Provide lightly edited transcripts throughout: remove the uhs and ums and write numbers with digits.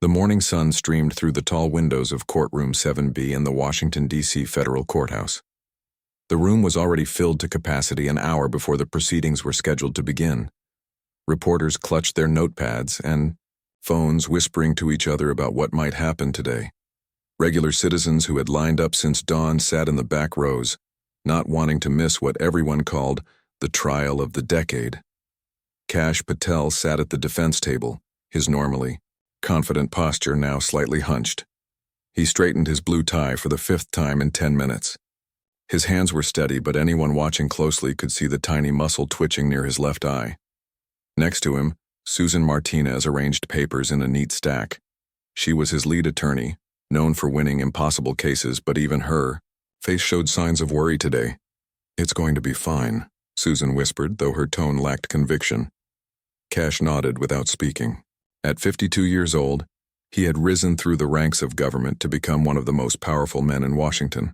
The morning sun streamed through the tall windows of Courtroom 7B in the Washington, D.C. federal courthouse. The room was already filled to capacity an hour before the proceedings were scheduled to begin. Reporters clutched their notepads and phones, whispering to each other about what might happen today. Regular citizens who had lined up since dawn sat in the back rows, not wanting to miss what everyone called the trial of the decade. Kash Patel sat at the defense table, his normally confident posture now slightly hunched. He straightened his blue tie for the 5th time in 10 minutes. His hands were steady, but anyone watching closely could see the tiny muscle twitching near his left eye. Next to him, Susan Martinez arranged papers in a neat stack. She was his lead attorney, known for winning impossible cases, but even her face showed signs of worry today. "It's going to be fine," Susan whispered, though her tone lacked conviction. Kash nodded without speaking. At 52 years old, he had risen through the ranks of government to become one of the most powerful men in Washington.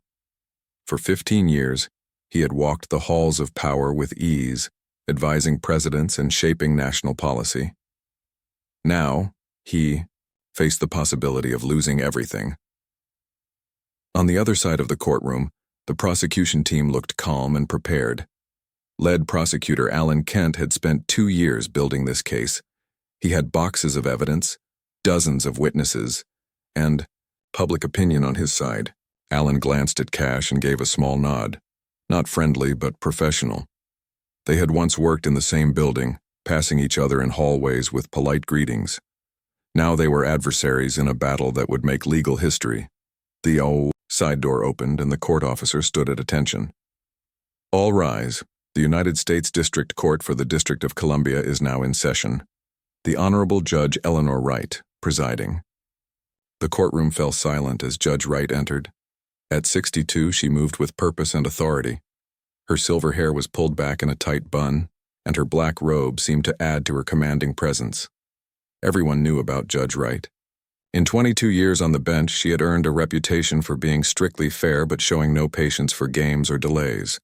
For 15 years, he had walked the halls of power with ease, advising presidents and shaping national policy. Now, he faced the possibility of losing everything. On the other side of the courtroom, the prosecution team looked calm and prepared. Lead prosecutor Alan Kent had spent 2 years building this case. He had boxes of evidence, dozens of witnesses, and public opinion on his side. Alan glanced at Kash and gave a small nod. Not friendly, but professional. They had once worked in the same building, passing each other in hallways with polite greetings. Now they were adversaries in a battle that would make legal history. The side door opened and the court officer stood at attention. "All rise. The United States District Court for the District of Columbia is now in session. The Honorable Judge Eleanor Wright, presiding." The courtroom fell silent as Judge Wright entered. At 62, she moved with purpose and authority. Her silver hair was pulled back in a tight bun, and her black robe seemed to add to her commanding presence. Everyone knew about Judge Wright. In 22 years on the bench, she had earned a reputation for being strictly fair but showing no patience for games or delays.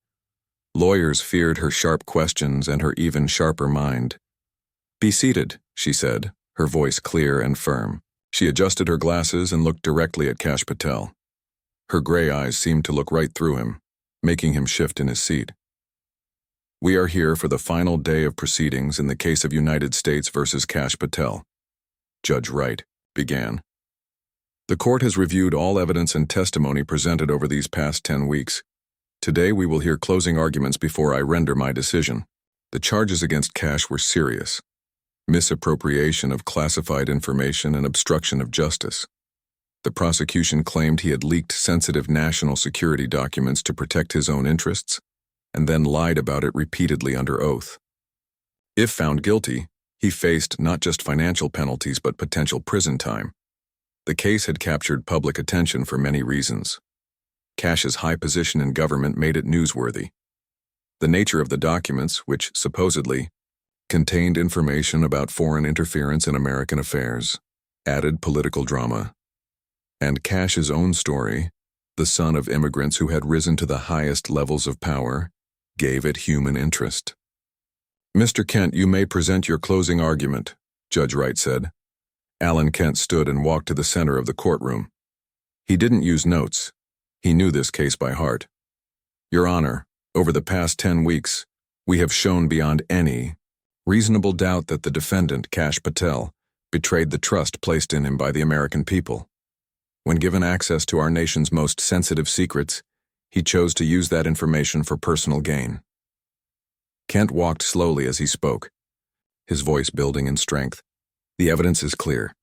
Lawyers feared her sharp questions and her even sharper mind. "Be seated," she said, her voice clear and firm. She adjusted her glasses and looked directly at Kash Patel. Her gray eyes seemed to look right through him, making him shift in his seat. "We are here for the final day of proceedings in the case of United States versus Kash Patel," Judge Wright began. "The court has reviewed all evidence and testimony presented over these past 10 weeks. Today we will hear closing arguments before I render my decision. The charges against Kash were serious: misappropriation of classified information and obstruction of justice. The prosecution claimed he had leaked sensitive national security documents to protect his own interests, and then lied about it repeatedly under oath. If found guilty, he faced not just financial penalties but potential prison time. The case had captured public attention for many reasons. Kash's high position in government made it newsworthy. The nature of the documents, which supposedly contained information about foreign interference in American affairs, added political drama. And Kash's own story, the son of immigrants who had risen to the highest levels of power, gave it human interest. "Mr. Kent, you may present your closing argument," Judge Wright said. Alan Kent stood and walked to the center of the courtroom. He didn't use notes. He knew this case by heart. "Your Honor, over the past 10 weeks, we have shown beyond any reasonable doubt that the defendant, Kash Patel, betrayed the trust placed in him by the American people. When given access to our nation's most sensitive secrets, he chose to use that information for personal gain." Kent walked slowly as he spoke, his voice building in strength. "The evidence is clear.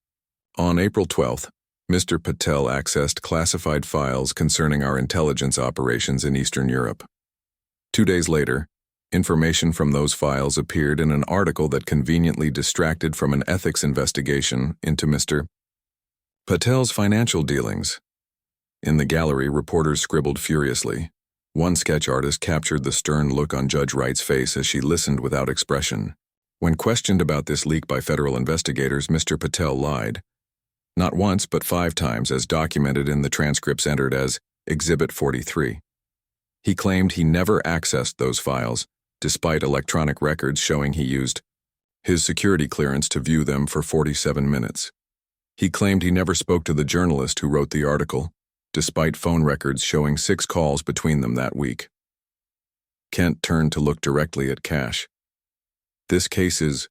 On April 12th, Mr. Patel accessed classified files concerning our intelligence operations in Eastern Europe. 2 days later, information from those files appeared in an article that conveniently distracted from an ethics investigation into Mr. Patel's financial dealings." In the gallery, reporters scribbled furiously. One sketch artist captured the stern look on Judge Wright's face as she listened without expression. When questioned about this leak by federal investigators, Mr. Patel lied. Not once, but 5 times, as documented in the transcripts entered as Exhibit 43. He claimed he never accessed those files, despite electronic records showing he used his security clearance to view them for 47 minutes. He claimed he never spoke to the journalist who wrote the article, despite phone records showing 6 calls between them that week. Kent turned to look directly at Kash. This case is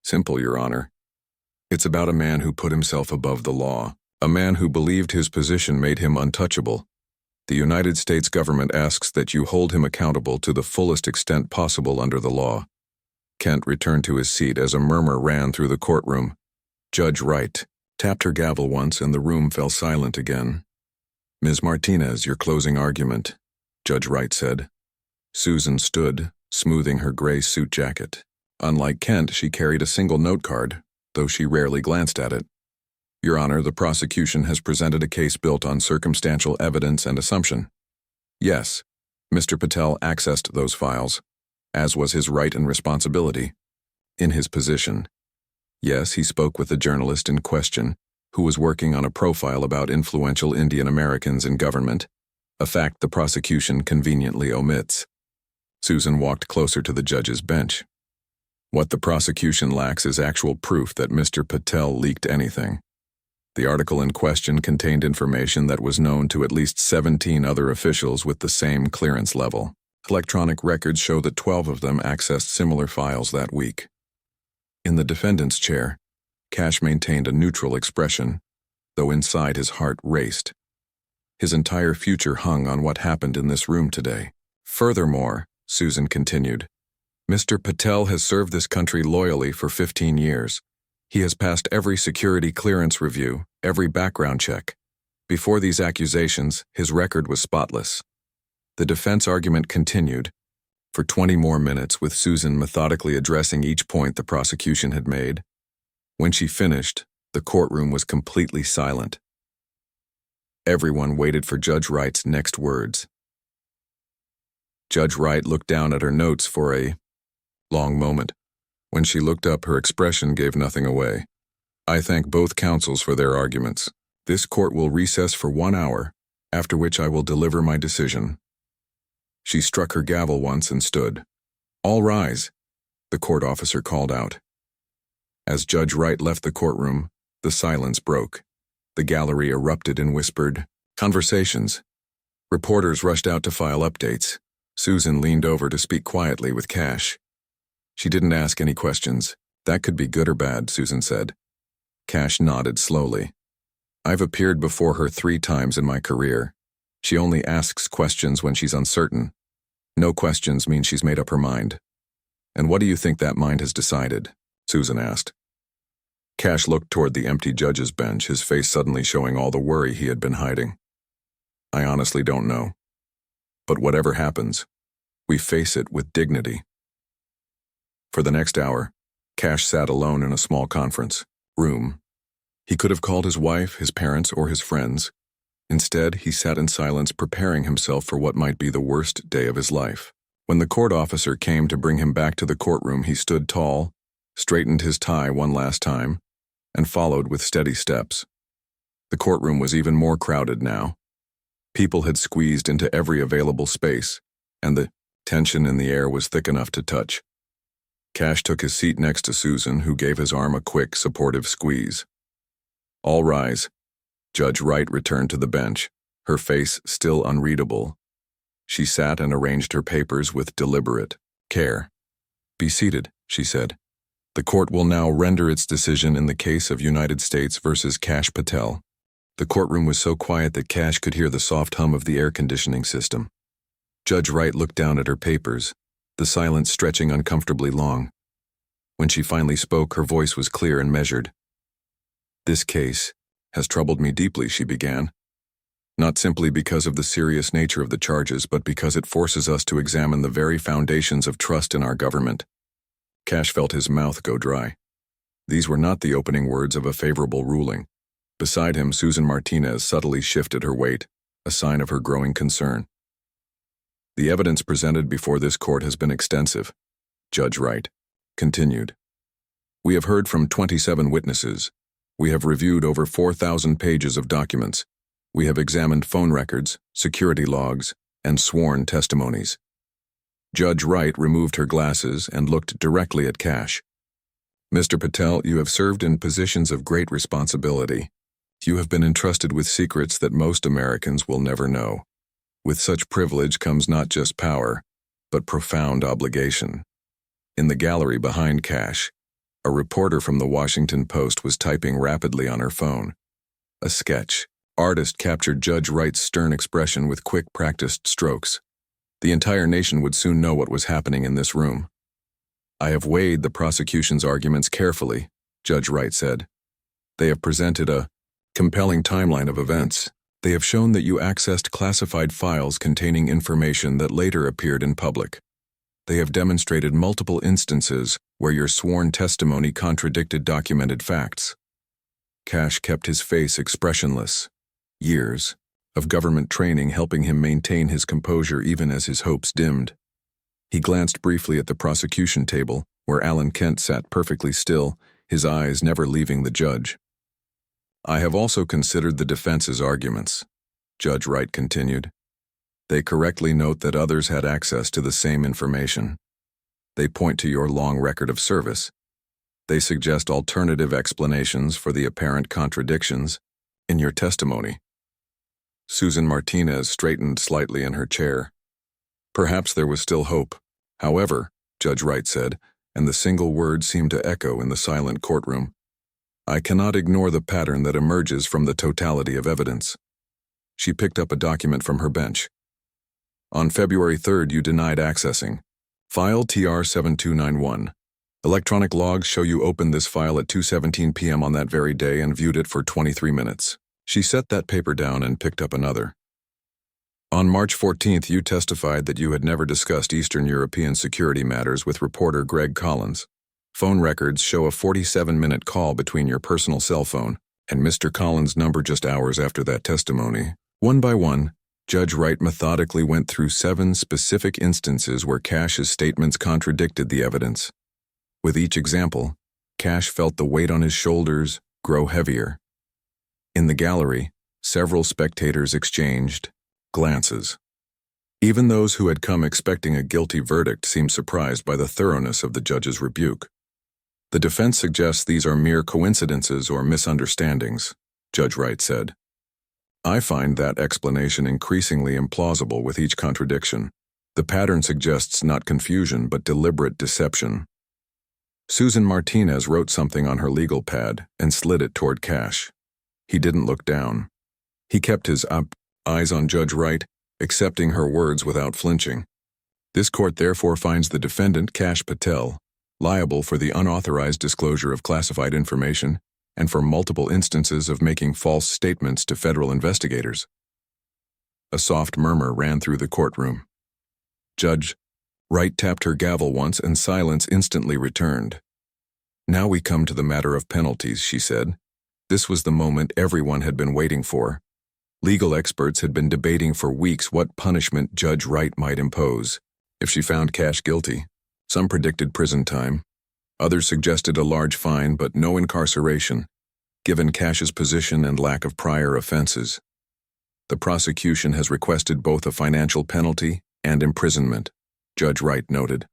simple, Your Honor. It's about a man who put himself above the law, a man who believed his position made him untouchable. The United States government asks that you hold him accountable to the fullest extent possible under the law. Kent returned to his seat as a murmur ran through the courtroom. Judge Wright tapped her gavel once and the room fell silent again. Ms. Martinez, your closing argument, Judge Wright said. Susan stood, smoothing her gray suit jacket. Unlike Kent, she carried a single note card, though she rarely glanced at it. Your Honor, the prosecution has presented a case built on circumstantial evidence and assumption. Yes, Mr. Patel accessed those files, as was his right and responsibility. In his position. Yes, he spoke with the journalist in question, who was working on a profile about influential Indian Americans in government, a fact the prosecution conveniently omits. Susan walked closer to the judge's bench. What the prosecution lacks is actual proof that Mr. Patel leaked anything. The article in question contained information that was known to at least 17 other officials with the same clearance level. Electronic records show that 12 of them accessed similar files that week. In the defendant's chair, Kash maintained a neutral expression, though inside his heart raced. His entire future hung on what happened in this room today. Furthermore, Susan continued, Mr. Patel has served this country loyally for 15 years. He has passed every security clearance review, every background check. Before these accusations, his record was spotless. The defense argument continued for 20 more minutes with Susan methodically addressing each point the prosecution had made. When she finished, the courtroom was completely silent. Everyone waited for Judge Wright's next words. Judge Wright looked down at her notes for a long moment. When she looked up, her expression gave nothing away. I thank both counsels for their arguments. This court will recess for 1 hour, after which I will deliver my decision. She struck her gavel once and stood. All rise, the court officer called out. As Judge Wright left the courtroom, the silence broke. The gallery erupted in whispered conversations. Reporters rushed out to file updates. Susan leaned over to speak quietly with Kash. She didn't ask any questions. That could be good or bad, Susan said. Kash nodded slowly. I've appeared before her 3 times in my career. She only asks questions when she's uncertain. No questions mean she's made up her mind. And what do you think that mind has decided? Susan asked. Kash looked toward the empty judge's bench, his face suddenly showing all the worry he had been hiding. I honestly don't know. But whatever happens, we face it with dignity. For the next hour, Kash sat alone in a small conference room. He could have called his wife, his parents, or his friends. Instead, he sat in silence preparing himself for what might be the worst day of his life. When the court officer came to bring him back to the courtroom, he stood tall, straightened his tie one last time, and followed with steady steps. The courtroom was even more crowded now. People had squeezed into every available space, and the tension in the air was thick enough to touch. Kash took his seat next to Susan, who gave his arm a quick, supportive squeeze. All rise. Judge Wright returned to the bench, her face still unreadable. She sat and arranged her papers with deliberate care. Be seated, she said. The court will now render its decision in the case of United States versus Kash Patel. The courtroom was so quiet that Kash could hear the soft hum of the air conditioning system. Judge Wright looked down at her papers, the silence stretching uncomfortably long. When she finally spoke, her voice was clear and measured. This case has troubled me deeply, she began. Not simply because of the serious nature of the charges, but because it forces us to examine the very foundations of trust in our government. Kash felt his mouth go dry. These were not the opening words of a favorable ruling. Beside him, Susan Martinez subtly shifted her weight, a sign of her growing concern. The evidence presented before this court has been extensive, Judge Wright continued. We have heard from 27 witnesses. We have reviewed over 4,000 pages of documents. We have examined phone records, security logs, and sworn testimonies. Judge Wright removed her glasses and looked directly at Kash. Mr. Patel, you have served in positions of great responsibility. You have been entrusted with secrets that most Americans will never know. With such privilege comes not just power, but profound obligation. In the gallery behind Kash, a reporter from the Washington Post was typing rapidly on her phone. A sketch. Artist captured Judge Wright's stern expression with quick, practiced strokes. The entire nation would soon know what was happening in this room. I have weighed the prosecution's arguments carefully, Judge Wright said. They have presented a compelling timeline of events. They have shown that you accessed classified files containing information that later appeared in public. They have demonstrated multiple instances where your sworn testimony contradicted documented facts. Kash kept his face expressionless. Years of government training helping him maintain his composure even as his hopes dimmed. He glanced briefly at the prosecution table, where Alan Kent sat perfectly still, his eyes never leaving the judge. I have also considered the defense's arguments, Judge Wright continued. They correctly note that others had access to the same information. They point to your long record of service. They suggest alternative explanations for the apparent contradictions in your testimony. Susan Martinez straightened slightly in her chair. Perhaps there was still hope. However, Judge Wright said, and the single word seemed to echo in the silent courtroom, I cannot ignore the pattern that emerges from the totality of evidence. She picked up a document from her bench. On February 3rd, you denied accessing. File TR7291. Electronic logs show you opened this file at 2:17 p.m. on that very day and viewed it for 23 minutes. She set that paper down and picked up another. On March 14th, you testified that you had never discussed Eastern European security matters with reporter Greg Collins. Phone records show a 47-minute call between your personal cell phone and Mr. Collins' number just hours after that testimony. One by one, Judge Wright methodically went through 7 specific instances where Kash's statements contradicted the evidence. With each example, Kash felt the weight on his shoulders grow heavier. In the gallery, several spectators exchanged glances. Even those who had come expecting a guilty verdict seemed surprised by the thoroughness of the judge's rebuke. The defense suggests these are mere coincidences or misunderstandings, Judge Wright said. I find that explanation increasingly implausible with each contradiction. The pattern suggests not confusion but deliberate deception. Susan Martinez wrote something on her legal pad and slid it toward Kash. He didn't look down. He kept his eyes on Judge Wright, accepting her words without flinching. This court therefore finds the defendant, Kash Patel, liable for the unauthorized disclosure of classified information and for multiple instances of making false statements to federal investigators. A soft murmur ran through the courtroom. Judge Wright tapped her gavel once and silence instantly returned. Now we come to the matter of penalties, she said. This was the moment everyone had been waiting for. Legal experts had been debating for weeks what punishment Judge Wright might impose if she found Kash guilty. Some predicted prison time. Others suggested a large fine but no incarceration, given Kash's position and lack of prior offenses. The prosecution has requested both a financial penalty and imprisonment, Judge Wright noted.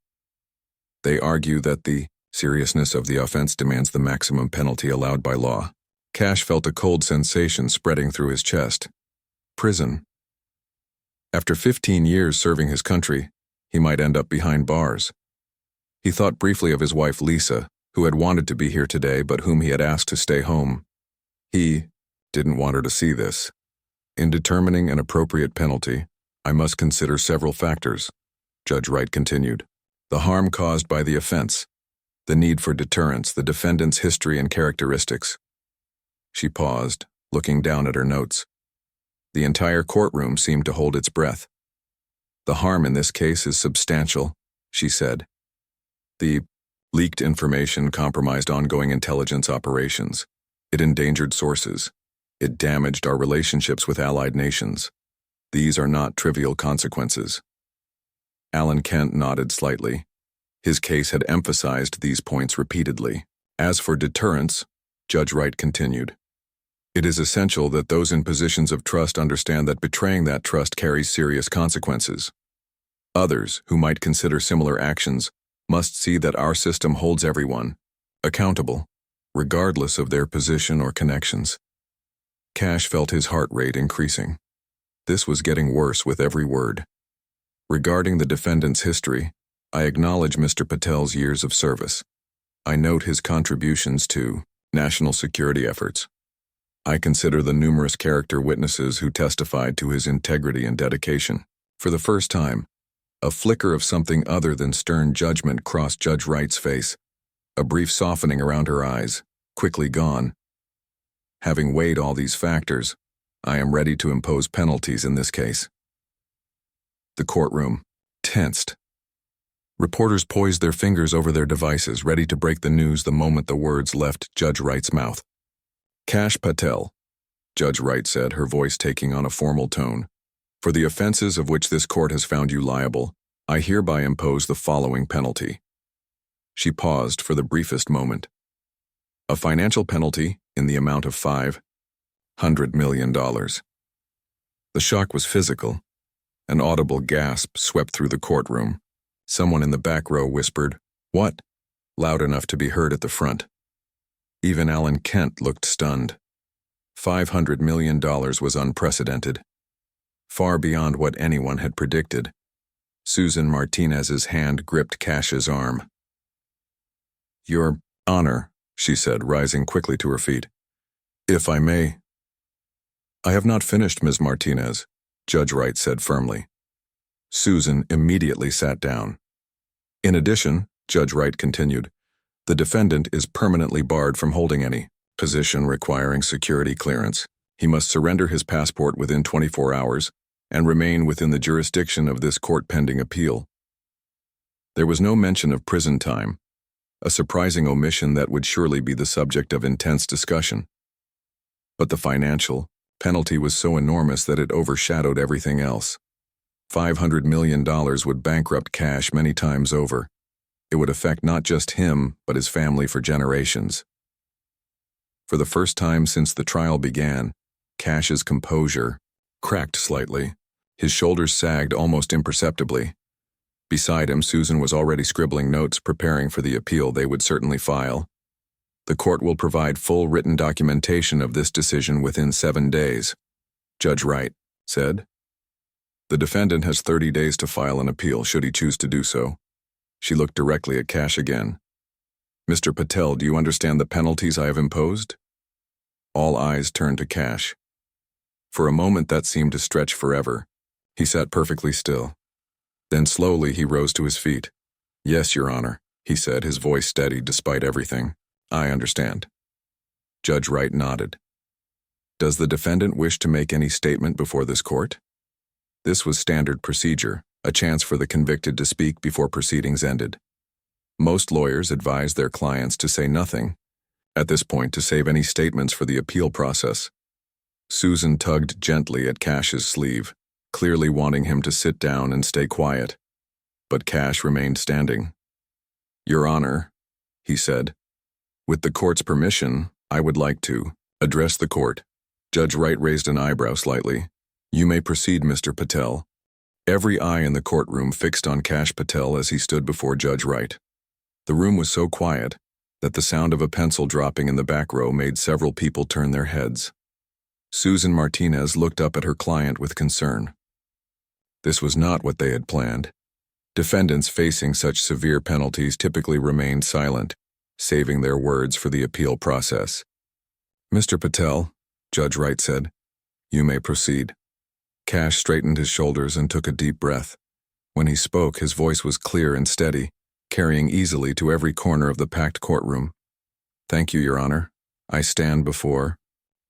They argue that the seriousness of the offense demands the maximum penalty allowed by law. Kash felt a cold sensation spreading through his chest. Prison. After 15 years serving his country, he might end up behind bars. He thought briefly of his wife Lisa, who had wanted to be here today but whom he had asked to stay home. He didn't want her to see this. In determining an appropriate penalty, I must consider several factors, Judge Wright continued. The harm caused by the offense, the need for deterrence, the defendant's history and characteristics. She paused, looking down at her notes. The entire courtroom seemed to hold its breath. The harm in this case is substantial, she said. The leaked information compromised ongoing intelligence operations. It endangered sources. It damaged our relationships with allied nations. These are not trivial consequences. Alan Kent nodded slightly. His case had emphasized these points repeatedly. As for deterrence, Judge Wright continued, it is essential that those in positions of trust understand that betraying that trust carries serious consequences. Others, who might consider similar actions, must see that our system holds everyone, accountable, regardless of their position or connections. Kash felt his heart rate increasing. This was getting worse with every word. Regarding the defendant's history, I acknowledge Mr. Patel's years of service. I note his contributions to national security efforts. I consider the numerous character witnesses who testified to his integrity and dedication. For the first time, a flicker of something other than stern judgment crossed Judge Wright's face, a brief softening around her eyes, quickly gone. Having weighed all these factors, I am ready to impose penalties in this case. The courtroom tensed. Reporters poised their fingers over their devices, ready to break the news the moment the words left Judge Wright's mouth. Kash Patel, Judge Wright said, her voice taking on a formal tone. For the offenses of which this court has found you liable, I hereby impose the following penalty. She paused for the briefest moment. A financial penalty in the amount of $500 million. The shock was physical. An audible gasp swept through the courtroom. Someone in the back row whispered, "What?" loud enough to be heard at the front. Even Alan Kent looked stunned. $500 million was unprecedented. Far beyond what anyone had predicted. Susan Martinez's hand gripped Kash's arm. "Your Honor," she said, rising quickly to her feet. "If I may." "I have not finished, Ms. Martinez," Judge Wright said firmly. Susan immediately sat down. "In addition," Judge Wright continued, "the defendant is permanently barred from holding any position requiring security clearance. He must surrender his passport within 24 hours and remain within the jurisdiction of this court pending appeal." There was no mention of prison time, a surprising omission that would surely be the subject of intense discussion. But the financial penalty was so enormous that it overshadowed everything else. $500 million would bankrupt Kash many times over. It would affect not just him, but his family for generations. For the first time since the trial began, Kash's composure cracked slightly. His shoulders sagged almost imperceptibly. Beside him, Susan was already scribbling notes, preparing for the appeal they would certainly file. "The court will provide full written documentation of this decision within 7 days," Judge Wright said. "The defendant has 30 days to file an appeal should he choose to do so." She looked directly at Kash again. "Mr. Patel, do you understand the penalties I have imposed?" All eyes turned to Kash. For a moment that seemed to stretch forever. He sat perfectly still. Then slowly he rose to his feet. "Yes, Your Honor," he said, his voice steady despite everything. "I understand." Judge Wright nodded. "Does the defendant wish to make any statement before this court?" This was standard procedure, a chance for the convicted to speak before proceedings ended. Most lawyers advised their clients to say nothing at this point to save any statements for the appeal process. Susan tugged gently at Kash's sleeve, clearly wanting him to sit down and stay quiet. But Kash remained standing. "Your Honor," he said, "with the court's permission, I would like to address the court." Judge Wright raised an eyebrow slightly. "You may proceed, Mr. Patel." Every eye in the courtroom fixed on Kash Patel as he stood before Judge Wright. The room was so quiet that the sound of a pencil dropping in the back row made several people turn their heads. Susan Martinez looked up at her client with concern. This was not what they had planned. Defendants facing such severe penalties typically remained silent, saving their words for the appeal process. "Mr. Patel," Judge Wright said, "you may proceed." Kash straightened his shoulders and took a deep breath. When he spoke, his voice was clear and steady, carrying easily to every corner of the packed courtroom. "Thank you, Your Honor. I stand before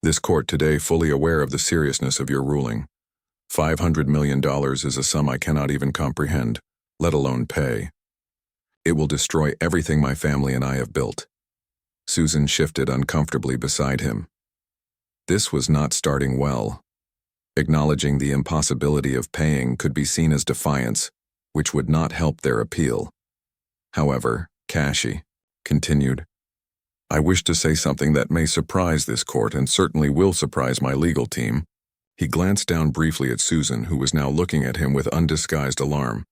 this court today fully aware of the seriousness of your ruling. $500 million is a sum I cannot even comprehend, let alone pay. It will destroy everything my family and I have built." Susan shifted uncomfortably beside him. This was not starting well. Acknowledging the impossibility of paying could be seen as defiance, which would not help their appeal. However, Kashi continued, "I wish to say something that may surprise this court and certainly will surprise my legal team." He glanced down briefly at Susan, who was now looking at him with undisguised alarm.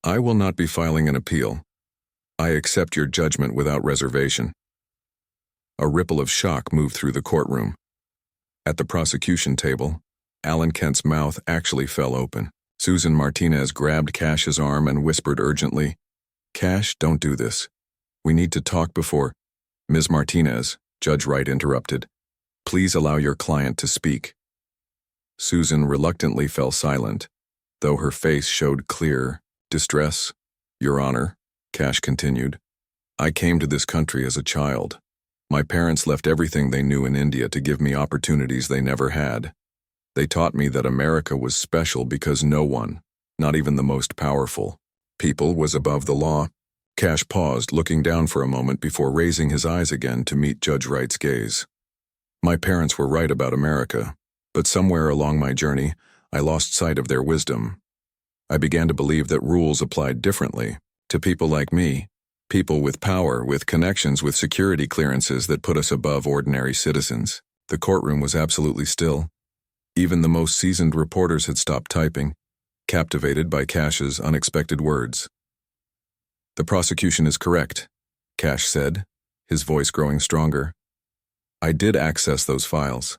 "I will not be filing an appeal. I accept your judgment without reservation. A ripple of shock moved through the courtroom. At the prosecution table, Alan Kent's mouth actually fell open. Susan Martinez grabbed Cash's arm and whispered urgently, "Cash, don't do this. We need to talk before—" "Ms. Martinez," Judge Wright interrupted, "please allow your client to speak." Susan reluctantly fell silent, though her face showed clear distress. "Your Honor," Cash continued, "I came to this country as a child. My parents left everything they knew in India to give me opportunities they never had. They taught me that America was special because no one, not even the most powerful, people was above the law." Cash paused, looking down for a moment before raising his eyes again to meet Judge Wright's gaze. "My parents were right about America, but somewhere along my journey, I lost sight of their wisdom. I began to believe that rules applied differently to people like me, people with power, with connections, with security clearances that put us above ordinary citizens." The courtroom was absolutely still. Even the most seasoned reporters had stopped typing, captivated by Cash's unexpected words. "The prosecution is correct," Cash said, his voice growing stronger. "I did access those files.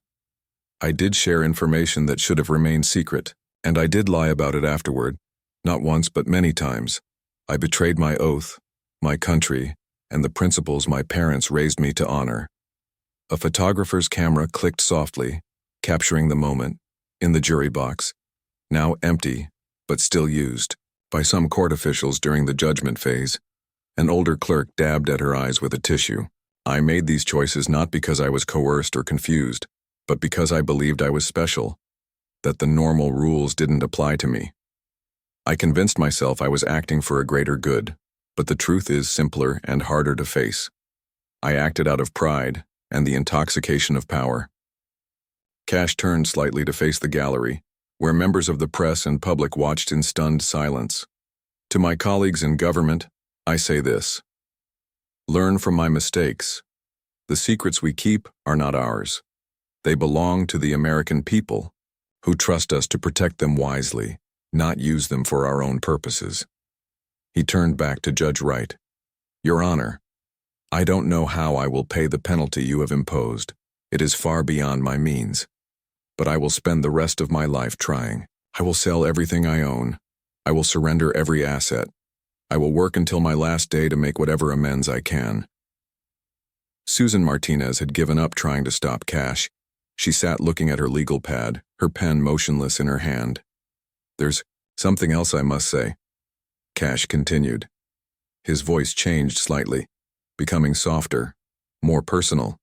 I did share information that should have remained secret, and I did lie about it afterward, not once but many times. I betrayed my oath, my country, and the principles my parents raised me to honor." A photographer's camera clicked softly, capturing the moment, in the jury box, now empty, but still used, by some court officials during the judgment phase. An older clerk dabbed at her eyes with a tissue. "I made these choices not because I was coerced or confused, but because I believed I was special, that the normal rules didn't apply to me. I convinced myself I was acting for a greater good, but the truth is simpler and harder to face. I acted out of pride and the intoxication of power." Cash turned slightly to face the gallery, where members of the press and public watched in stunned silence. "To my colleagues in government, I say this. Learn from my mistakes. The secrets we keep are not ours. They belong to the American people, who trust us to protect them wisely, not use them for our own purposes." He turned back to Judge Wright. "Your Honor, I don't know how I will pay the penalty you have imposed. It is far beyond my means. But I will spend the rest of my life trying. I will sell everything I own. I will surrender every asset. I will work until my last day to make whatever amends I can." Susan Martinez had given up trying to stop Cash. She sat looking at her legal pad, her pen motionless in her hand. "There's something else I must say," Cash continued. His voice changed slightly, becoming softer, more personal.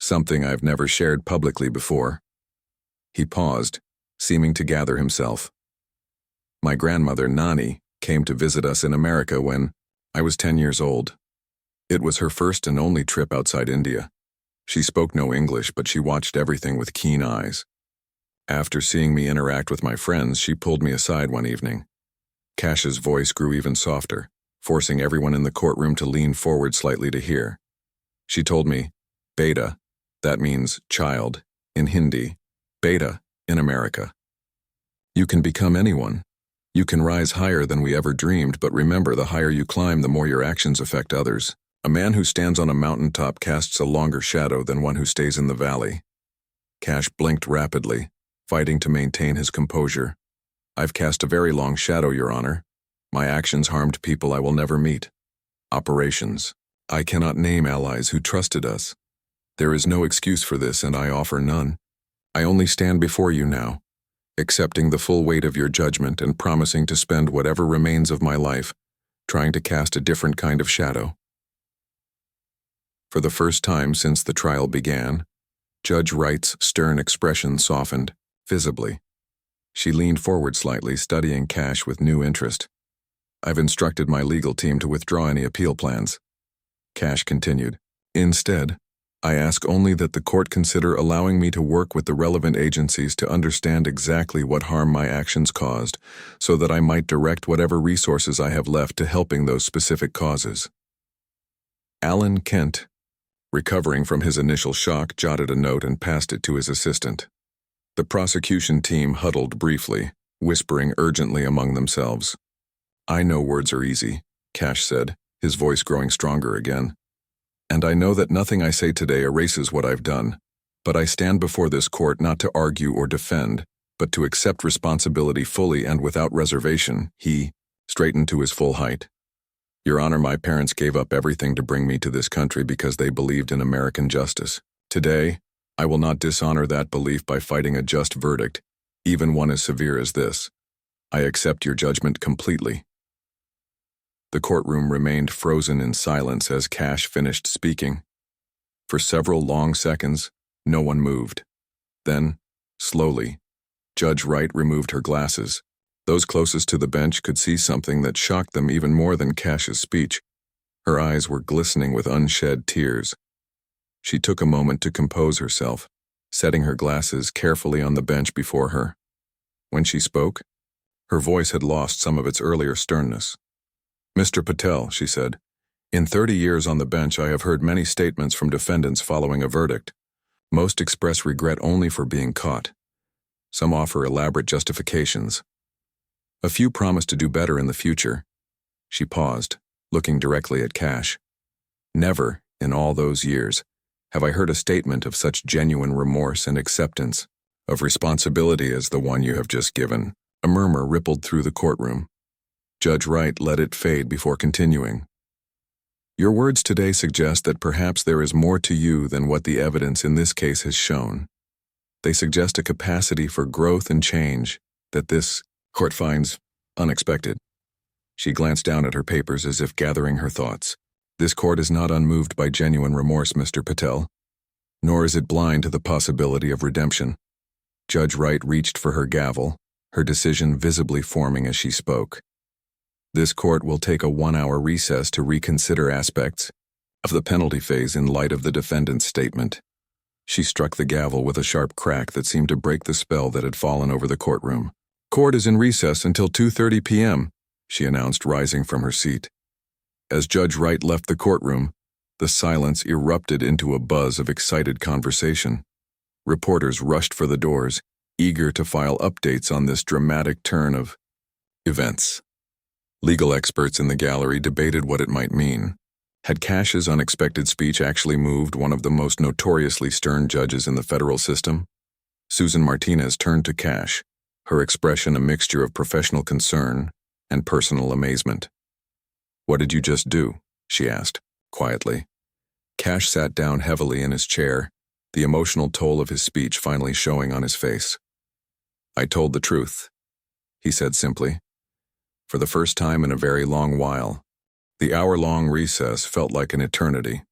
"Something I've never shared publicly before." He paused, seeming to gather himself. "My grandmother, Nani, came to visit us in America when I was 10 years old. It was her first and only trip outside India. She spoke no English, but she watched everything with keen eyes. After seeing me interact with my friends, she pulled me aside one evening." Cash's voice grew even softer, forcing everyone in the courtroom to lean forward slightly to hear. "She told me, 'Beta,' that means child, in Hindi, 'Beta' in America. You can become anyone. You can rise higher than we ever dreamed, but remember, the higher you climb, the more your actions affect others. A man who stands on a mountaintop casts a longer shadow than one who stays in the valley." Cash blinked rapidly, fighting to maintain his composure. "I've cast a very long shadow, Your Honor. My actions harmed people I will never meet. Operations. I cannot name allies who trusted us. There is no excuse for this, and I offer none. I only stand before you now, accepting the full weight of your judgment and promising to spend whatever remains of my life trying to cast a different kind of shadow." For the first time since the trial began, Judge Wright's stern expression softened, visibly. She leaned forward slightly, studying Cash with new interest. "I've instructed my legal team to withdraw any appeal plans," Cash continued. "Instead, I ask only that the court consider allowing me to work with the relevant agencies to understand exactly what harm my actions caused, so that I might direct whatever resources I have left to helping those specific causes." Alan Kent, recovering from his initial shock, jotted a note and passed it to his assistant. The prosecution team huddled briefly, whispering urgently among themselves. "I know words are easy," Cash said, his voice growing stronger again. "And I know that nothing I say today erases what I've done, but I stand before this court not to argue or defend, but to accept responsibility fully and without reservation." He straightened to his full height. "Your Honor, my parents gave up everything to bring me to this country because they believed in American justice. Today, I will not dishonor that belief by fighting a just verdict, even one as severe as this. I accept your judgment completely." The courtroom remained frozen in silence as Kash finished speaking. For several long seconds, no one moved. Then, slowly, Judge Wright removed her glasses. Those closest to the bench could see something that shocked them even more than Kash's speech. Her eyes were glistening with unshed tears. She took a moment to compose herself, setting her glasses carefully on the bench before her. When she spoke, her voice had lost some of its earlier sternness. "Mr. Patel," she said, "in 30 years on the bench I have heard many statements from defendants following a verdict. Most express regret only for being caught. Some offer elaborate justifications. A few promise to do better in the future." She paused, looking directly at Kash. "Never, in all those years, have I heard a statement of such genuine remorse and acceptance of responsibility as the one you have just given." A murmur rippled through the courtroom. Judge Wright let it fade before continuing. "Your words today suggest that perhaps there is more to you than what the evidence in this case has shown. They suggest a capacity for growth and change that this court finds unexpected." She glanced down at her papers as if gathering her thoughts. "This court is not unmoved by genuine remorse, Mr. Patel, nor is it blind to the possibility of redemption." Judge Wright reached for her gavel, her decision visibly forming as she spoke. "This court will take a 1-hour recess to reconsider aspects of the penalty phase in light of the defendant's statement." She struck the gavel with a sharp crack that seemed to break the spell that had fallen over the courtroom. "Court is in recess until 2:30 p.m., she announced, rising from her seat. As Judge Wright left the courtroom, the silence erupted into a buzz of excited conversation. Reporters rushed for the doors, eager to file updates on this dramatic turn of events. Legal experts in the gallery debated what it might mean. Had Kash's unexpected speech actually moved one of the most notoriously stern judges in the federal system? Susan Martinez turned to Kash, her expression a mixture of professional concern and personal amazement. "What did you just do?" she asked, quietly. Kash sat down heavily in his chair, the emotional toll of his speech finally showing on his face. "I told the truth," he said simply. For the first time in a very long while, the hour-long recess felt like an eternity.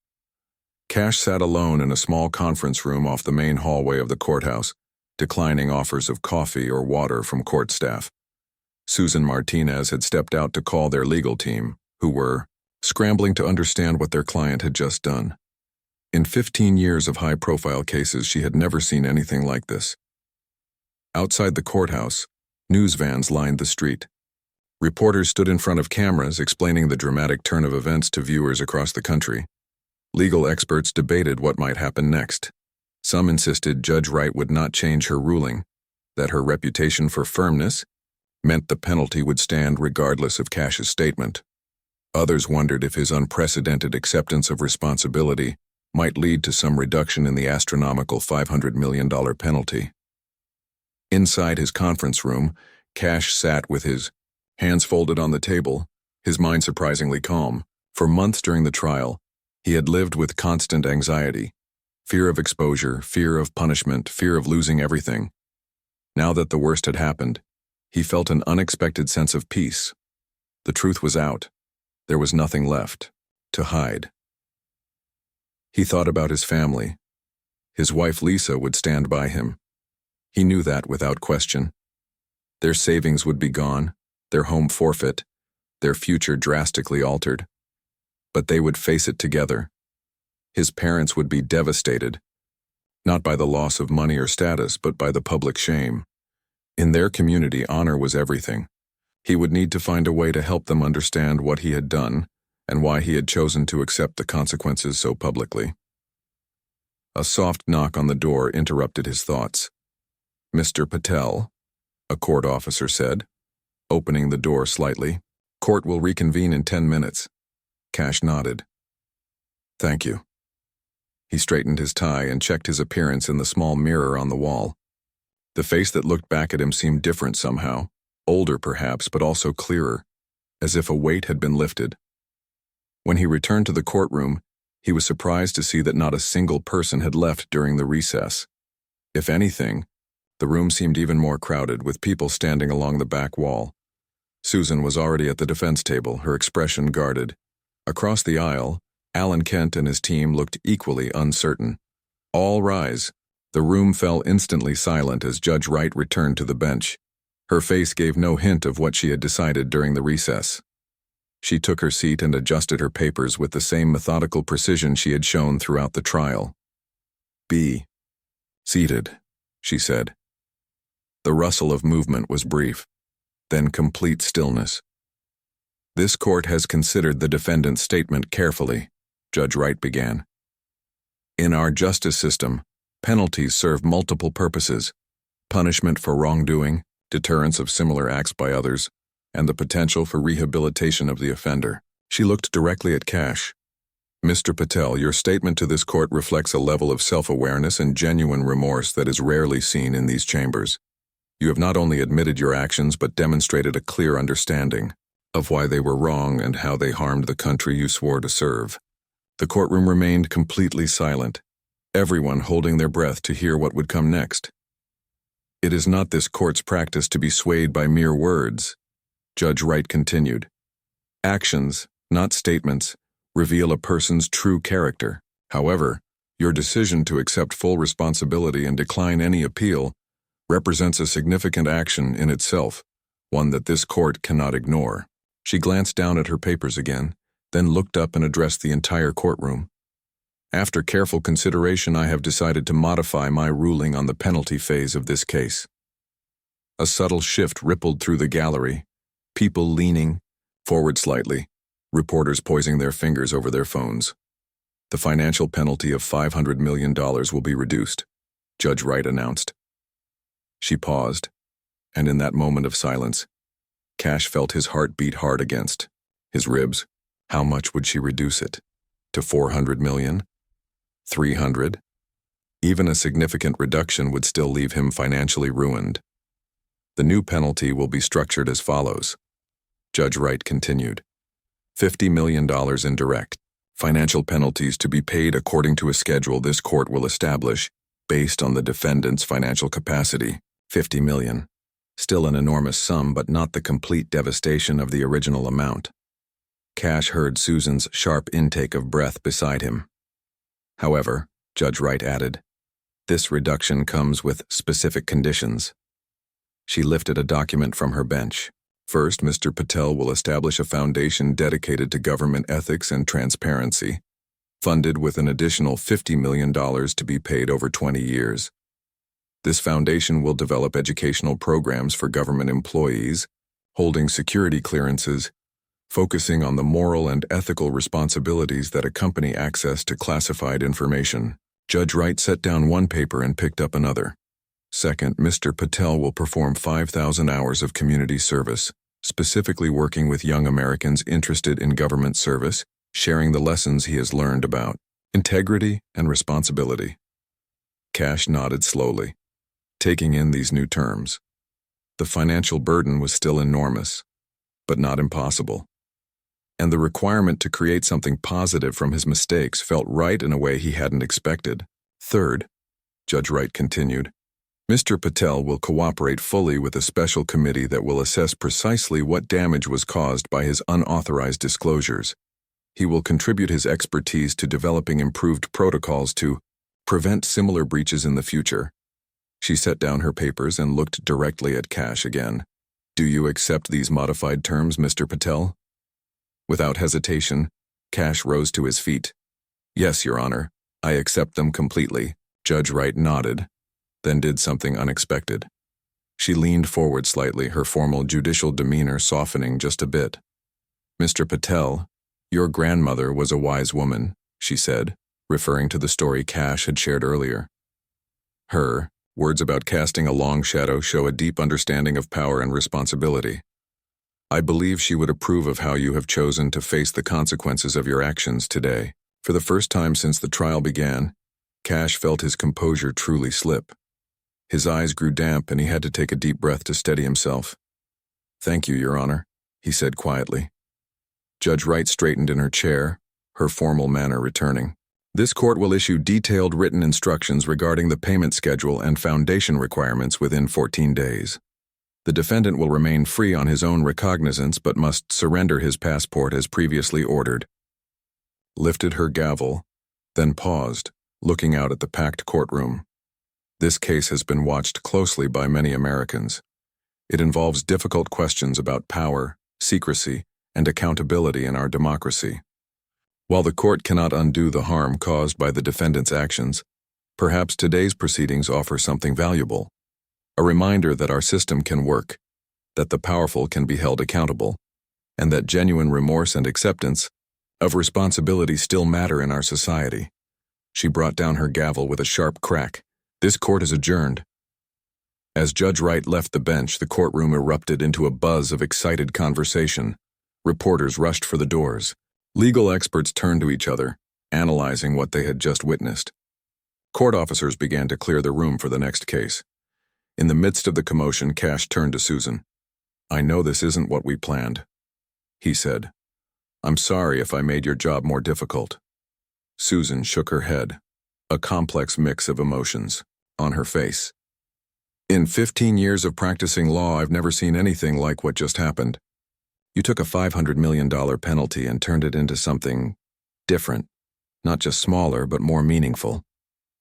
Kash sat alone in a small conference room off the main hallway of the courthouse, declining offers of coffee or water from court staff. Susan Martinez had stepped out to call their legal team, who were scrambling to understand what their client had just done. In 15 years of high-profile cases, she had never seen anything like this. Outside the courthouse, news vans lined the street. Reporters stood in front of cameras explaining the dramatic turn of events to viewers across the country. Legal experts debated what might happen next. Some insisted Judge Wright would not change her ruling, that her reputation for firmness meant the penalty would stand regardless of Kash's statement. Others wondered if his unprecedented acceptance of responsibility might lead to some reduction in the astronomical $500 million penalty. Inside his conference room, Kash sat with his hands folded on the table, his mind surprisingly calm. For months during the trial, he had lived with constant anxiety, fear of exposure, fear of punishment, fear of losing everything. Now that the worst had happened, he felt an unexpected sense of peace. The truth was out. There was nothing left to hide. He thought about his family. His wife Lisa would stand by him. He knew that without question. Their savings would be gone, their home forfeit, their future drastically altered. But they would face it together. His parents would be devastated, not by the loss of money or status, but by the public shame. In their community, honor was everything. He would need to find a way to help them understand what he had done and why he had chosen to accept the consequences so publicly. A soft knock on the door interrupted his thoughts. "Mr. Patel," a court officer said, opening the door slightly. "Court will reconvene in 10 minutes. Kash nodded. Thank you. He straightened his tie and checked his appearance in the small mirror on the wall. The face that looked back at him seemed different somehow, older perhaps, but also clearer, as if a weight had been lifted. When he returned to the courtroom, he was surprised to see that not a single person had left during the recess. If anything, the room seemed even more crowded, with people standing along the back wall. Susan was already at the defense table, her expression guarded. Across the aisle, Alan Kent and his team looked equally uncertain. All rise. The room fell instantly silent as Judge Wright returned to the bench. Her face gave no hint of what she had decided during the recess. She took her seat and adjusted her papers with the same methodical precision she had shown throughout the trial. "Be seated," she said. The rustle of movement was brief, then complete stillness. "This court has considered the defendant's statement carefully," Judge Wright began. "In our justice system, penalties serve multiple purposes: punishment for wrongdoing, deterrence of similar acts by others, and the potential for rehabilitation of the offender." She looked directly at Kash. "Mr. Patel, your statement to this court reflects a level of self-awareness and genuine remorse that is rarely seen in these chambers. You have not only admitted your actions but demonstrated a clear understanding of why they were wrong and how they harmed the country you swore to serve." The courtroom remained completely silent, everyone holding their breath to hear what would come next. "It is not this court's practice to be swayed by mere words," Judge Wright continued. "Actions, not statements, reveal a person's true character. However, your decision to accept full responsibility and decline any appeal represents a significant action in itself, one that this court cannot ignore." She glanced down at her papers again, then looked up and addressed the entire courtroom. "After careful consideration, I have decided to modify my ruling on the penalty phase of this case." A subtle shift rippled through the gallery, people leaning forward slightly, reporters poising their fingers over their phones. "The financial penalty of $500 million will be reduced," Judge Wright announced. She paused, and in that moment of silence, Kash felt his heart beat hard against his ribs. How much would she reduce it? To 400 million? 300? Even a significant reduction would still leave him financially ruined. "The new penalty will be structured as follows," Judge Wright continued. $50 million in direct financial penalties to be paid according to a schedule this court will establish based on the defendant's financial capacity. 50 million. Still an enormous sum, but not the complete devastation of the original amount. Kash heard Susan's sharp intake of breath beside him. "However," Judge Wright added, "this reduction comes with specific conditions." She lifted a document from her bench. "First, Mr. Patel will establish a foundation dedicated to government ethics and transparency, funded with an additional $50 million to be paid over 20 years. This foundation will develop educational programs for government employees, holding security clearances, focusing on the moral and ethical responsibilities that accompany access to classified information." Judge Wright set down one paper and picked up another. "Second, Mr. Patel will perform 5,000 hours of community service, specifically working with young Americans interested in government service, sharing the lessons he has learned about integrity and responsibility." Kash nodded slowly, taking in these new terms. The financial burden was still enormous, but not impossible. And the requirement to create something positive from his mistakes felt right in a way he hadn't expected. "Third," Judge Wright continued, "Mr. Patel will cooperate fully with a special committee that will assess precisely what damage was caused by his unauthorized disclosures. He will contribute his expertise to developing improved protocols to prevent similar breaches in the future." She set down her papers and looked directly at Kash again. "Do you accept these modified terms, Mr. Patel?" Without hesitation, Kash rose to his feet. "Yes, Your Honor, I accept them completely." Judge Wright nodded, then did something unexpected. She leaned forward slightly, her formal judicial demeanor softening just a bit. "Mr. Patel, your grandmother was a wise woman," she said, referring to the story Kash had shared earlier. Her words about casting a long shadow show a deep understanding of power and responsibility. I believe she would approve of how you have chosen to face the consequences of your actions today. For the first time since the trial began, Kash felt his composure truly slip. His eyes grew damp and he had to take a deep breath to steady himself. "Thank you, Your Honor," he said quietly. Judge Wright straightened in her chair, her formal manner returning. "This court will issue detailed written instructions regarding the payment schedule and foundation requirements within 14 days. The defendant will remain free on his own recognizance but must surrender his passport as previously ordered." Lifted her gavel, then paused, looking out at the packed courtroom. This case has been watched closely by many Americans. It involves difficult questions about power, secrecy, and accountability in our democracy. While the court cannot undo the harm caused by the defendant's actions, perhaps today's proceedings offer something valuable. A reminder that our system can work, that the powerful can be held accountable, and that genuine remorse and acceptance of responsibility still matter in our society. She brought down her gavel with a sharp crack. "This court is adjourned." As Judge Wright left the bench, the courtroom erupted into a buzz of excited conversation. Reporters rushed for the doors. Legal experts turned to each other, analyzing what they had just witnessed. Court officers began to clear the room for the next case. In the midst of the commotion, Kash turned to Susan. "I know this isn't what we planned," he said. "I'm sorry if I made your job more difficult." Susan shook her head, a complex mix of emotions on her face. "In 15 years of practicing law, I've never seen anything like what just happened. You took a $500 million penalty and turned it into something different, not just smaller, but more meaningful."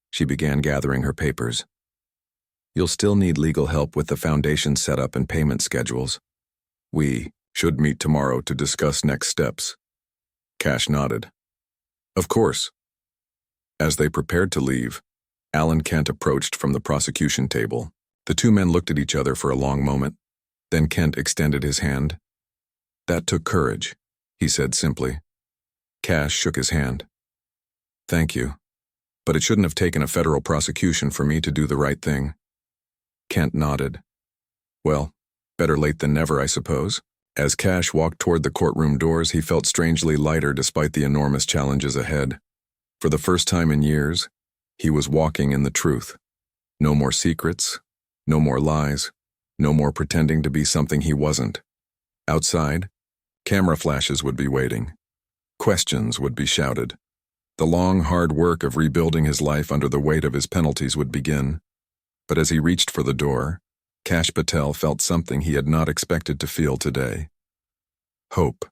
She began gathering her papers. "You'll still need legal help with the foundation setup and payment schedules. We should meet tomorrow to discuss next steps." Kash nodded. "Of course." As they prepared to leave, Alan Kent approached from the prosecution table. The two men looked at each other for a long moment. Then Kent extended his hand. "That took courage," he said simply. Kash shook his hand. "Thank you. But it shouldn't have taken a federal prosecution for me to do the right thing." Kent nodded. "Well, better late than never, I suppose." As Kash walked toward the courtroom doors, he felt strangely lighter despite the enormous challenges ahead. For the first time in years, he was walking in the truth. No more secrets, no more lies, no more pretending to be something he wasn't. Outside, camera flashes would be waiting. Questions would be shouted. The long, hard work of rebuilding his life under the weight of his penalties would begin. But as he reached for the door, Kash Patel felt something he had not expected to feel today. Hope.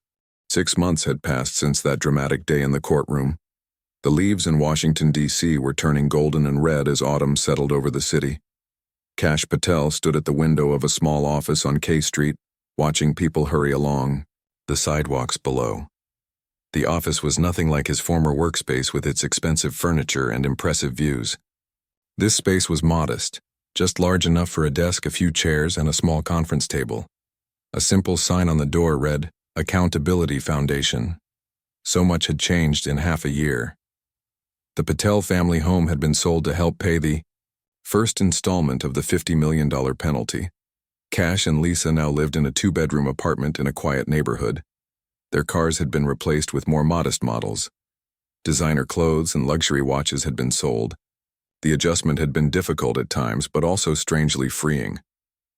6 months had passed since that dramatic day in the courtroom. The leaves in Washington, D.C. were turning golden and red as autumn settled over the city. Kash Patel stood at the window of a small office on K Street, watching people hurry along the sidewalks below. The office was nothing like his former workspace with its expensive furniture and impressive views. This space was modest, just large enough for a desk, a few chairs, and a small conference table. A simple sign on the door read, "Accountability Foundation." So much had changed in half a year. The Patel family home had been sold to help pay the first installment of the $50 million penalty. Kash and Lisa now lived in a 2-bedroom apartment in a quiet neighborhood. Their cars had been replaced with more modest models. Designer clothes and luxury watches had been sold. The adjustment had been difficult at times, but also strangely freeing.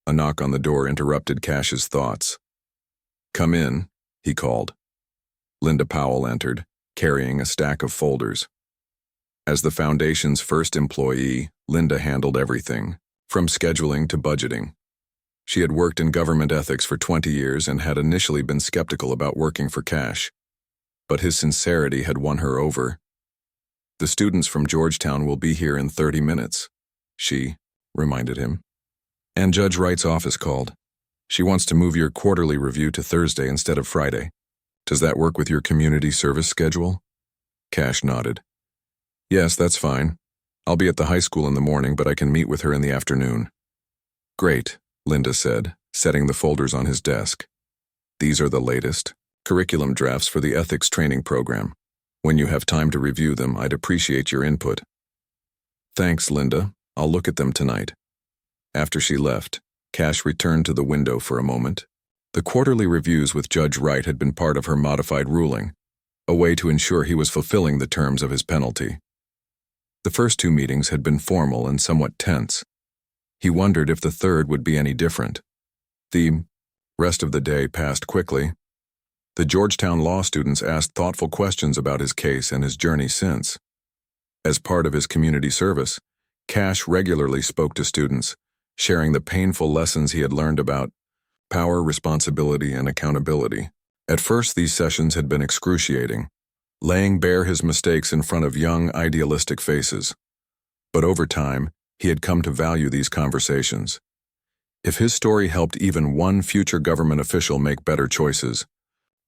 A knock on the door interrupted Kash's thoughts. "Come in," he called. Linda Powell entered, carrying a stack of folders. As the foundation's first employee, Linda handled everything, from scheduling to budgeting. She had worked in government ethics for 20 years and had initially been skeptical about working for Kash. But his sincerity had won her over. "The students from Georgetown will be here in 30 minutes, she reminded him. "And Judge Wright's office called. She wants to move your quarterly review to Thursday instead of Friday. Does that work with your community service schedule?" Kash nodded. "Yes, that's fine. I'll be at the high school in the morning, but I can meet with her in the afternoon." "Great," Linda said, setting the folders on his desk. "These are the latest curriculum drafts for the ethics training program. When you have time to review them, I'd appreciate your input." "Thanks, Linda. I'll look at them tonight." After she left, Kash returned to the window for a moment. The quarterly reviews with Judge Wright had been part of her modified ruling, a way to ensure he was fulfilling the terms of his penalty. The first 2 meetings had been formal and somewhat tense. He wondered if the third would be any different. The rest of the day passed quickly. The Georgetown law students asked thoughtful questions about his case and his journey since. As part of his community service, Kash regularly spoke to students, sharing the painful lessons he had learned about power, responsibility, and accountability. At first, these sessions had been excruciating, laying bare his mistakes in front of young, idealistic faces. But over time, he had come to value these conversations. If his story helped even one future government official make better choices,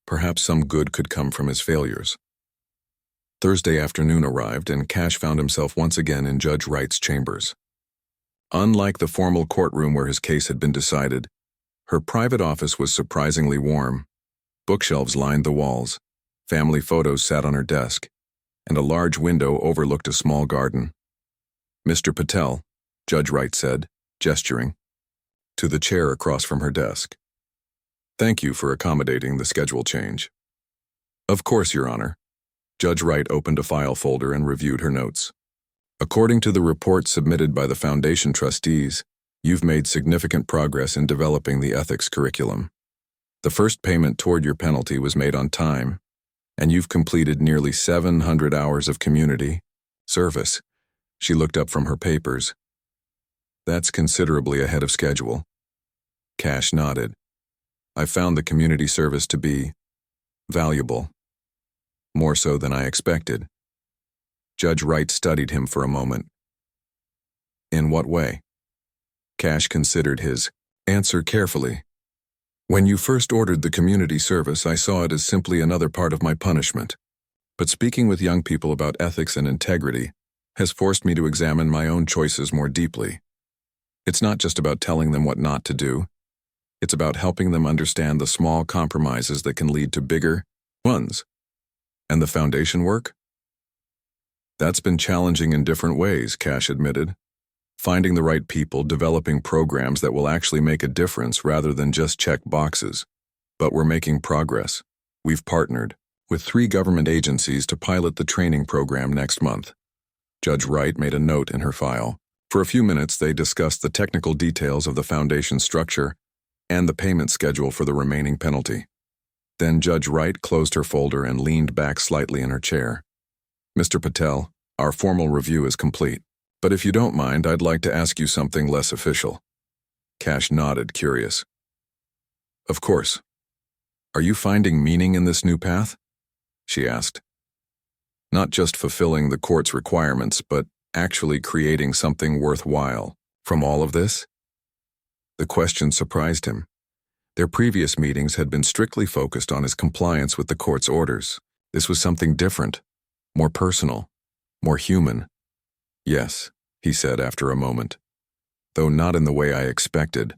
perhaps some good could come from his failures. Thursday afternoon arrived, and Kash found himself once again in Judge Wright's chambers. Unlike the formal courtroom where his case had been decided, her private office was surprisingly warm. Bookshelves lined the walls, family photos sat on her desk, and a large window overlooked a small garden. "Mr. Patel," Judge Wright said, gesturing to the chair across from her desk. "Thank you for accommodating the schedule change." "Of course, Your Honor." Judge Wright opened a file folder and reviewed her notes. "According to the report submitted by the Foundation trustees, you've made significant progress in developing the ethics curriculum. The first payment toward your penalty was made on time, and you've completed nearly 700 hours of community service." She looked up from her papers. "That's considerably ahead of schedule." Kash nodded. "I found the community service to be valuable, more so than I expected." Judge Wright studied him for a moment. "In what way?" Kash considered his answer carefully. "When you first ordered the community service, I saw it as simply another part of my punishment. But speaking with young people about ethics and integrity has forced me to examine my own choices more deeply. It's not just about telling them what not to do. It's about helping them understand the small compromises that can lead to bigger ones." "And the foundation work?" "That's been challenging in different ways," Kash admitted. "Finding the right people, developing programs that will actually make a difference rather than just check boxes. But we're making progress. We've partnered with 3 government agencies to pilot the training program next month." Judge Wright made a note in her file. For a few minutes, they discussed the technical details of the foundation structure and the payment schedule for the remaining penalty. Then Judge Wright closed her folder and leaned back slightly in her chair. "Mr. Patel, our formal review is complete. But if you don't mind, I'd like to ask you something less official." Kash nodded, curious. "Of course. Are you finding meaning in this new path?" she asked. "Not just fulfilling the court's requirements, but actually creating something worthwhile from all of this?" The question surprised him. Their previous meetings had been strictly focused on his compliance with the court's orders. This was something different, more personal, more human. "Yes," he said after a moment, "though not in the way I expected.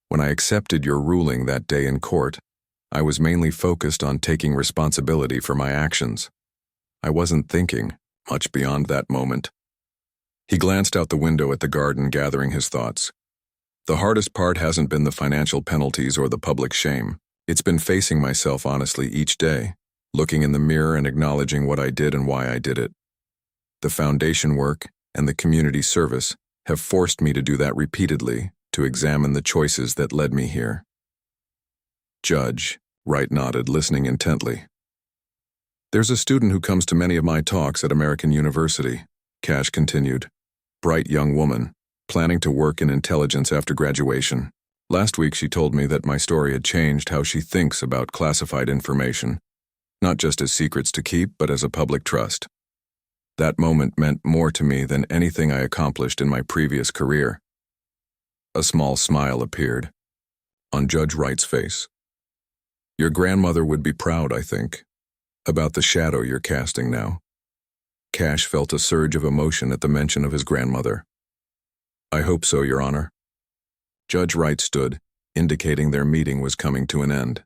When I accepted your ruling that day in court, I was mainly focused on taking responsibility for my actions. I wasn't thinking much beyond that moment." He glanced out the window at the garden, gathering his thoughts. "The hardest part hasn't been the financial penalties or the public shame. It's been facing myself honestly each day, looking in the mirror and acknowledging what I did and why I did it. The foundation work and the community service have forced me to do that repeatedly, to examine the choices that led me here." Judge Wright nodded, listening intently. "There's a student who comes to many of my talks at American University," Kash continued. "Bright young woman, planning to work in intelligence after graduation. Last week she told me that my story had changed how she thinks about classified information, not just as secrets to keep, but as a public trust. That moment meant more to me than anything I accomplished in my previous career." A small smile appeared on Judge Wright's face. "Your grandmother would be proud, I think, about the shadow you're casting now." Kash felt a surge of emotion at the mention of his grandmother. "I hope so, Your Honor." Judge Wright stood, indicating their meeting was coming to an end.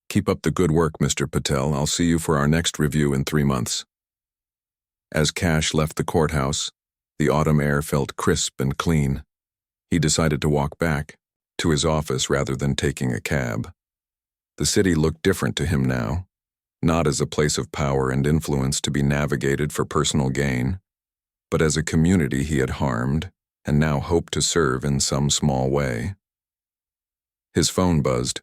"Keep up the good work, Mr. Patel. I'll see you for our next review in 3 months." As Kash left the courthouse, the autumn air felt crisp and clean. He decided to walk back to his office rather than taking a cab. The city looked different to him now, not as a place of power and influence to be navigated for personal gain, but as a community he had harmed and now hoped to serve in some small way. His phone buzzed,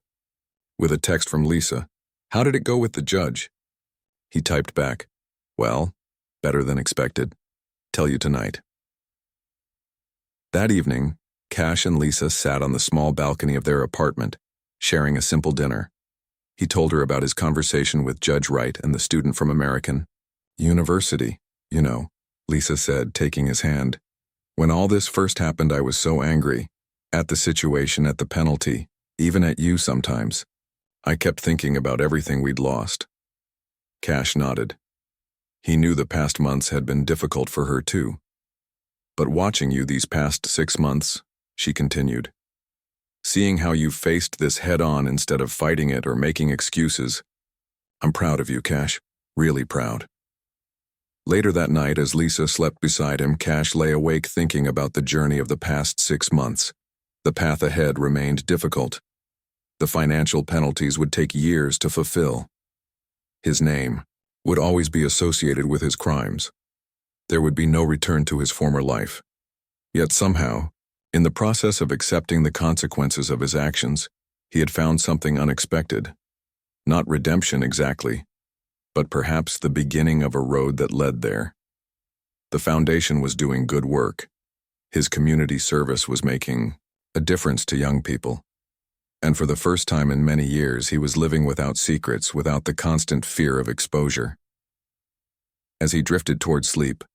with a text from Lisa. "How did it go with the judge?" He typed back, "Well, better than expected. Tell you tonight." That evening, Kash and Lisa sat on the small balcony of their apartment, sharing a simple dinner. He told her about his conversation with Judge Wright and the student from American University. "You know," Lisa said, taking his hand, "when all this first happened, I was so angry. At the situation, at the penalty, even at you sometimes. I kept thinking about everything we'd lost." Kash nodded. He knew the past months had been difficult for her too. "But watching you these past 6 months," she continued, "seeing how you faced this head-on instead of fighting it or making excuses, I'm proud of you, Kash, really proud." Later that night, as Lisa slept beside him, Kash lay awake thinking about the journey of the past 6 months. The path ahead remained difficult. The financial penalties would take years to fulfill. His name would always be associated with his crimes. There would be no return to his former life. Yet somehow, in the process of accepting the consequences of his actions, he had found something unexpected. Not redemption exactly, but perhaps the beginning of a road that led there. The foundation was doing good work. His community service was making a difference to young people. And for the first time in many years, he was living without secrets, without the constant fear of exposure. As he drifted toward sleep,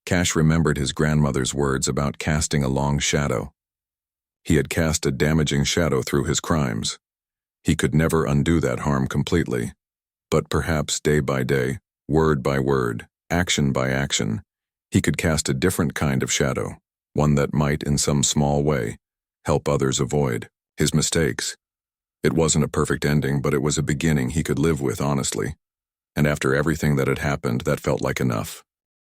Kash remembered his grandmother's words about casting a long shadow. He had cast a damaging shadow through his crimes. He could never undo that harm completely, but perhaps day by day, word by word, action by action, he could cast a different kind of shadow, one that might, in some small way, help others avoid his mistakes. It wasn't a perfect ending, but it was a beginning he could live with honestly. And after everything that had happened, that felt like enough.